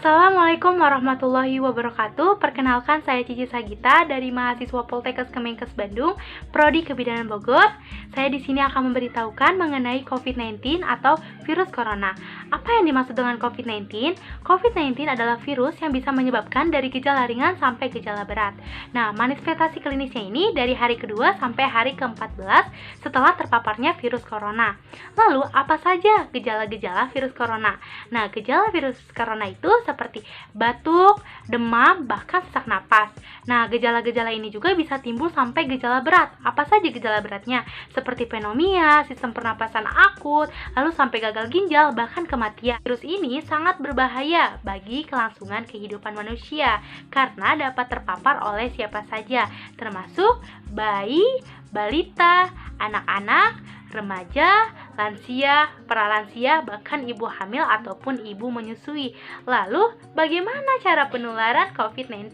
Assalamualaikum warahmatullahi wabarakatuh. Perkenalkan, saya Cici Sagita dari mahasiswa Poltekkes Kemenkes Bandung, Prodi Kebidanan Bogor. Saya di sini akan memberitahukan mengenai COVID-19 atau virus corona. Apa yang dimaksud dengan COVID-19? COVID-19 adalah virus yang bisa menyebabkan dari gejala ringan sampai gejala berat. Nah, manifestasi klinisnya ini dari hari kedua sampai hari ke-14 setelah terpaparnya virus corona. Lalu, apa saja gejala-gejala virus corona? Nah, gejala virus corona itu seperti batuk, demam, bahkan sesak napas. Nah, gejala-gejala ini juga bisa timbul sampai gejala berat. Apa saja gejala beratnya? Seperti pneumonia, sistem pernapasan akut, lalu sampai gagal ginjal, bahkan kematian. Virus ini sangat berbahaya bagi kelangsungan kehidupan manusia karena dapat terpapar oleh siapa saja, termasuk bayi, balita, anak-anak, remaja, lansia, pralansia, bahkan ibu hamil ataupun ibu menyusui. Lalu, bagaimana cara penularan COVID-19?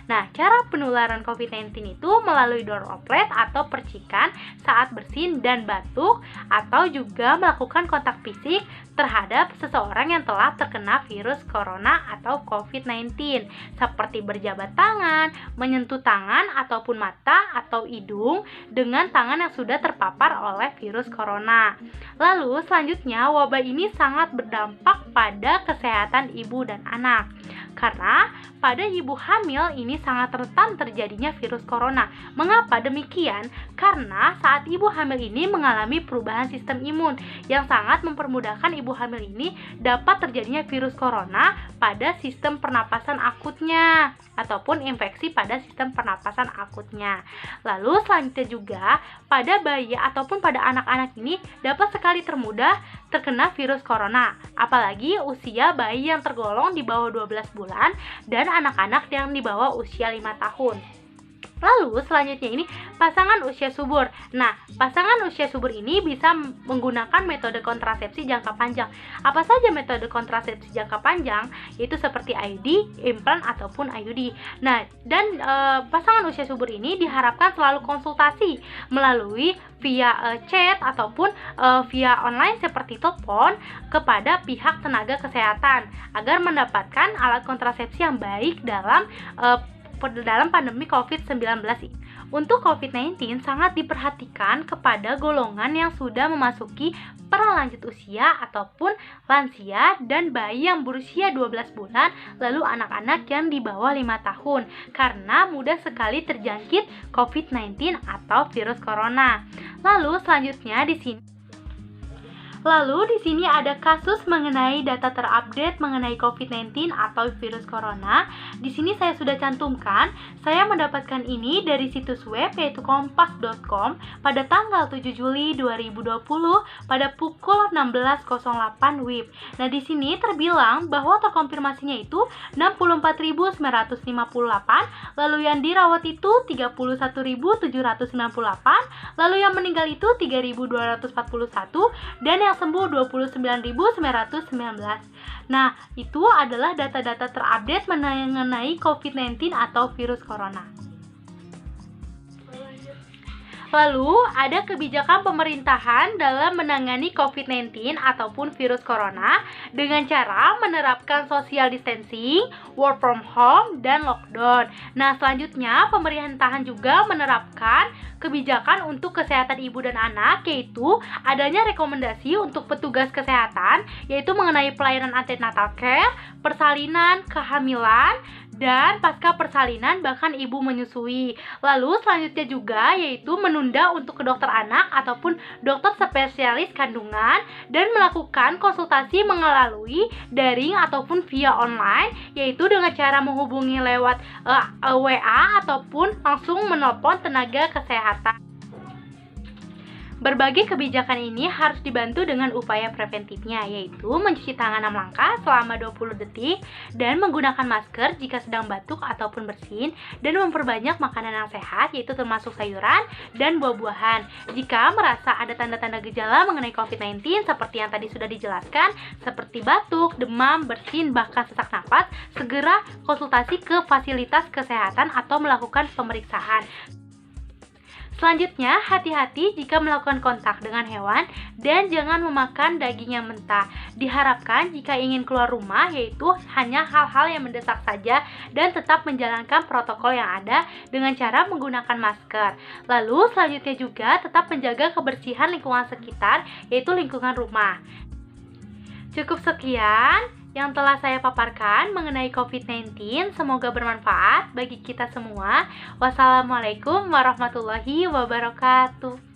Nah, cara penularan COVID-19 itu melalui droplet atau percikan saat bersin dan batuk, atau juga melakukan kontak fisik terhadap seseorang yang telah terkena virus corona atau COVID-19, seperti berjabat tangan, menyentuh tangan ataupun mata atau hidung dengan tangan yang sudah terpapar oleh virus corona. Lalu selanjutnya, wabah ini sangat berdampak pada kesehatan ibu dan anak. Karena pada ibu hamil ini sangat rentan terjadinya virus corona. Mengapa demikian? Karena saat ibu hamil ini mengalami perubahan sistem imun yang sangat mempermudahkan ibu hamil ini dapat terjadinya virus corona pada sistem pernapasan akutnya ataupun infeksi pada sistem pernapasan akutnya. Lalu selanjutnya juga pada bayi ataupun pada anak-anak ini dapat sekali termudah terkena virus corona, apalagi usia bayi yang tergolong di bawah 12 bulan dan anak-anak yang di bawah usia 5 tahun. Lalu selanjutnya ini pasangan usia subur. Nah, pasangan usia subur ini bisa menggunakan metode kontrasepsi jangka panjang. Apa saja metode kontrasepsi jangka panjang? Yaitu seperti IUD, implan ataupun IUD. Nah, dan pasangan usia subur ini diharapkan selalu konsultasi melalui via chat ataupun via online seperti telepon kepada pihak tenaga kesehatan agar mendapatkan alat kontrasepsi yang baik dalam pandemi COVID-19. Untuk COVID-19 sangat diperhatikan kepada golongan yang sudah memasuki pralanjut usia ataupun lansia dan bayi yang berusia 12 bulan, lalu anak-anak yang di bawah 5 tahun karena mudah sekali terjangkit COVID-19 atau virus corona. Lalu selanjutnya di sini ada kasus mengenai data terupdate mengenai COVID-19 atau virus corona. Di sini saya sudah cantumkan, saya mendapatkan ini dari situs web yaitu kompas.com pada tanggal 7 Juli 2020 pada pukul 16.08 WIB. Nah, di sini terbilang bahwa terkonfirmasinya itu 64.958, lalu yang dirawat itu 31.798, lalu yang meninggal itu 3.241, dan yang sembuh 29.919. Nah, itu adalah data-data terupdate mengenai COVID-19 atau virus corona. Lalu, ada kebijakan pemerintahan dalam menangani COVID-19 ataupun virus corona dengan cara menerapkan social distancing, work from home, dan lockdown. Nah, selanjutnya pemerintahan juga menerapkan kebijakan untuk kesehatan ibu dan anak, yaitu adanya rekomendasi untuk petugas kesehatan, yaitu mengenai pelayanan antenatal care, persalinan, kehamilan, dan pasca persalinan bahkan ibu menyusui. Lalu selanjutnya juga yaitu menunda untuk ke dokter anak ataupun dokter spesialis kandungan dan melakukan konsultasi melalui daring ataupun via online, yaitu dengan cara menghubungi lewat WA ataupun langsung menelpon tenaga kesehatan. Berbagai kebijakan ini harus dibantu dengan upaya preventifnya, yaitu mencuci tangan 6 langkah selama 20 detik dan menggunakan masker jika sedang batuk ataupun bersin, dan memperbanyak makanan yang sehat, yaitu termasuk sayuran dan buah-buahan. Jika merasa ada tanda-tanda gejala mengenai COVID-19 seperti yang tadi sudah dijelaskan, seperti batuk, demam, bersin, bahkan sesak napas, segera konsultasi ke fasilitas kesehatan atau melakukan pemeriksaan. Selanjutnya, hati-hati jika melakukan kontak dengan hewan dan jangan memakan daging yang mentah. Diharapkan jika ingin keluar rumah yaitu hanya hal-hal yang mendesak saja dan tetap menjalankan protokol yang ada dengan cara menggunakan masker. Lalu selanjutnya juga tetap menjaga kebersihan lingkungan sekitar yaitu lingkungan rumah. Cukup sekian yang telah saya paparkan mengenai COVID-19. Semoga bermanfaat bagi kita semua. Wassalamualaikum warahmatullahi wabarakatuh.